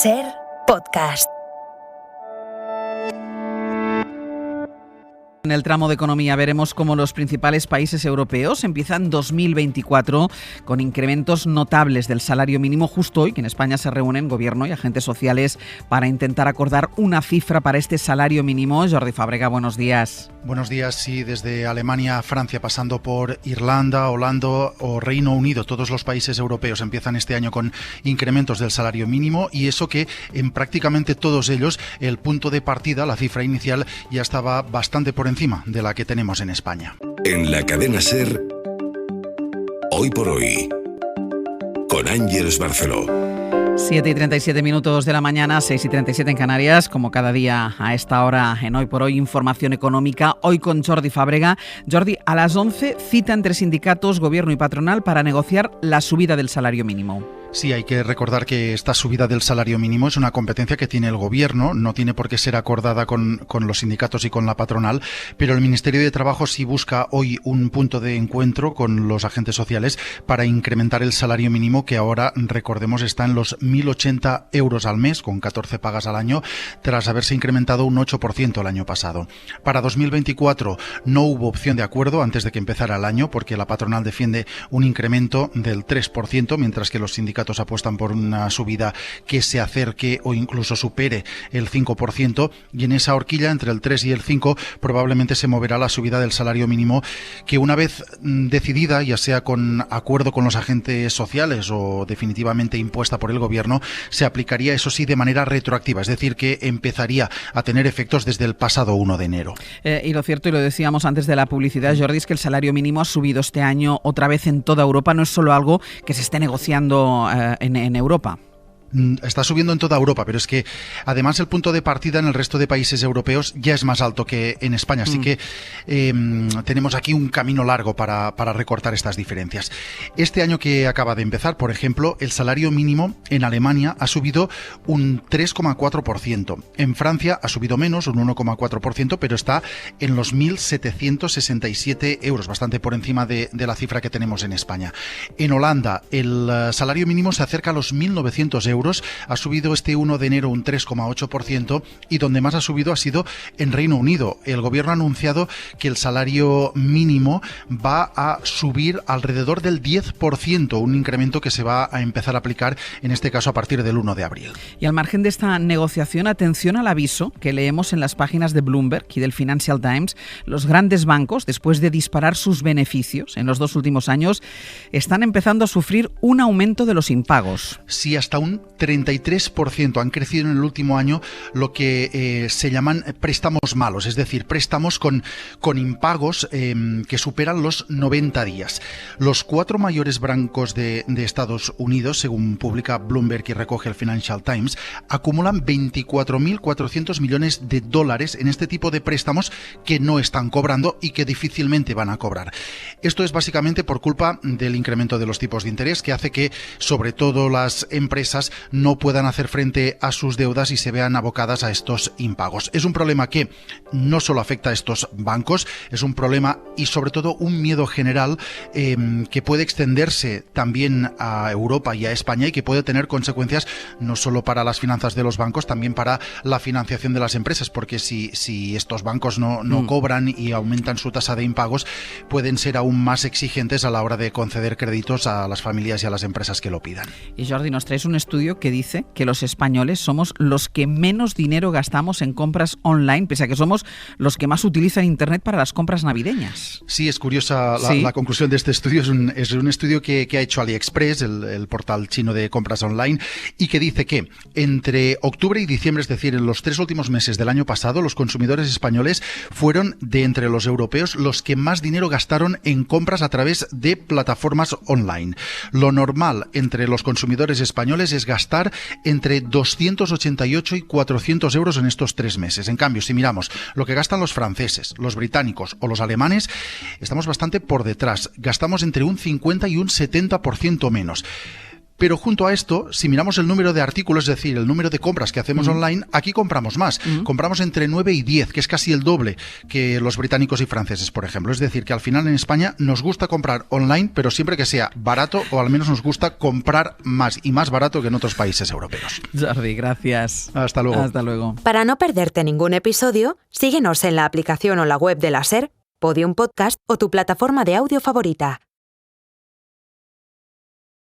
SER Podcast. En el tramo de economía veremos cómo los principales países europeos empiezan 2024 con incrementos notables del salario mínimo justo hoy, que en España se reúnen gobierno y agentes sociales para intentar acordar una cifra para este salario mínimo. Jordi Fàbrega, buenos días. Buenos días. Sí, desde Alemania a Francia, pasando por Irlanda, Holanda o Reino Unido, todos los países europeos empiezan este año con incrementos del salario mínimo, y eso que en prácticamente todos ellos el punto de partida, la cifra inicial, ya estaba bastante por encima de la que tenemos en España. En la cadena SER, Hoy por Hoy, con Ángeles Barceló. 7:37 de la mañana, 6:37 en Canarias, como cada día a esta hora en Hoy por Hoy, información económica, hoy con Jordi Fàbrega. Jordi, a las 11 cita entre sindicatos, gobierno y patronal para negociar la subida del salario mínimo. Sí, hay que recordar que esta subida del salario mínimo es una competencia que tiene el gobierno, no tiene por qué ser acordada con los sindicatos y con la patronal, pero el Ministerio de Trabajo sí busca hoy un punto de encuentro con los agentes sociales para incrementar el salario mínimo, que ahora, recordemos, está en los 1.080 euros al mes, con 14 pagas al año, tras haberse incrementado un 8% el año pasado. Para 2024 no hubo opción de acuerdo antes de que empezara el año, porque la patronal defiende un incremento del 3%, mientras que los sindicatos apuestan por una subida que se acerque o incluso supere el 5%, y en esa horquilla entre el 3 y el 5 probablemente se moverá la subida del salario mínimo, que una vez decidida, ya sea con acuerdo con los agentes sociales o definitivamente impuesta por el gobierno, se aplicaría, eso sí, de manera retroactiva, es decir, que empezaría a tener efectos desde el pasado 1 de enero. Y lo cierto, y lo decíamos antes de la publicidad, Jordi, es que el salario mínimo ha subido este año otra vez en toda Europa, no es solo algo que se esté negociando en Europa. Está subiendo en toda Europa, pero es que además el punto de partida en el resto de países europeos ya es más alto que en España, así que tenemos aquí un camino largo para recortar estas diferencias. Este año que acaba de empezar, por ejemplo, el salario mínimo en Alemania ha subido un 3,4%. En Francia ha subido menos, un 1,4%, pero está en los 1.767 euros, bastante por encima de la cifra que tenemos en España. En Holanda el salario mínimo se acerca a los 1.900 euros. Ha subido este 1 de enero un 3,8%, y donde más ha subido ha sido en Reino Unido. El gobierno ha anunciado que el salario mínimo va a subir alrededor del 10%, un incremento que se va a empezar a aplicar, en este caso a partir del 1 de abril. Y al margen de esta negociación, atención al aviso que leemos en las páginas de Bloomberg y del Financial Times. Los grandes bancos, después de disparar sus beneficios en los 2 últimos años, están empezando a sufrir un aumento de los impagos. Sí, hasta un 33% han crecido en el último año lo que se llaman préstamos malos, es decir, préstamos con impagos que superan los 90 días. Los 4 mayores bancos de Estados Unidos, según publica Bloomberg y recoge el Financial Times, acumulan 24.400 millones de dólares en este tipo de préstamos que no están cobrando y que difícilmente van a cobrar. Esto es básicamente por culpa del incremento de los tipos de interés, que hace que, sobre todo, las empresas no puedan hacer frente a sus deudas y se vean abocadas a estos impagos. Es un problema que no solo afecta a estos bancos, es un problema y sobre todo un miedo general que puede extenderse también a Europa y a España, y que puede tener consecuencias no solo para las finanzas de los bancos, también para la financiación de las empresas, porque si estos bancos no cobran y aumentan su tasa de impagos, pueden ser aún más exigentes a la hora de conceder créditos a las familias y a las empresas que lo pidan. Y Jordi, nos traes un estudio que dice que los españoles somos los que menos dinero gastamos en compras online, pese a que somos los que más utilizan Internet para las compras navideñas. Sí, es curiosa la conclusión de este estudio. Es un estudio que ha hecho AliExpress, el portal chino de compras online, y que dice que entre octubre y diciembre, es decir, en los 3 últimos meses del año pasado, los consumidores españoles fueron, de entre los europeos, los que más dinero gastaron en compras a través de plataformas online. Lo normal entre los consumidores españoles es gastar entre 288 y 400 euros en estos 3 meses. En cambio, si miramos lo que gastan los franceses, los británicos o los alemanes, estamos bastante por detrás. Gastamos entre un 50 y un 70% menos. Pero junto a esto, si miramos el número de artículos, es decir, el número de compras que hacemos online, aquí compramos más. Compramos entre 9 y 10, que es casi el doble que los británicos y franceses, por ejemplo. Es decir, que al final en España nos gusta comprar online, pero siempre que sea barato, o al menos nos gusta comprar más y más barato que en otros países europeos. Jordi, gracias. Hasta luego. Hasta luego. Para no perderte ningún episodio, síguenos en la aplicación o la web de la SER, Podium Podcast o tu plataforma de audio favorita.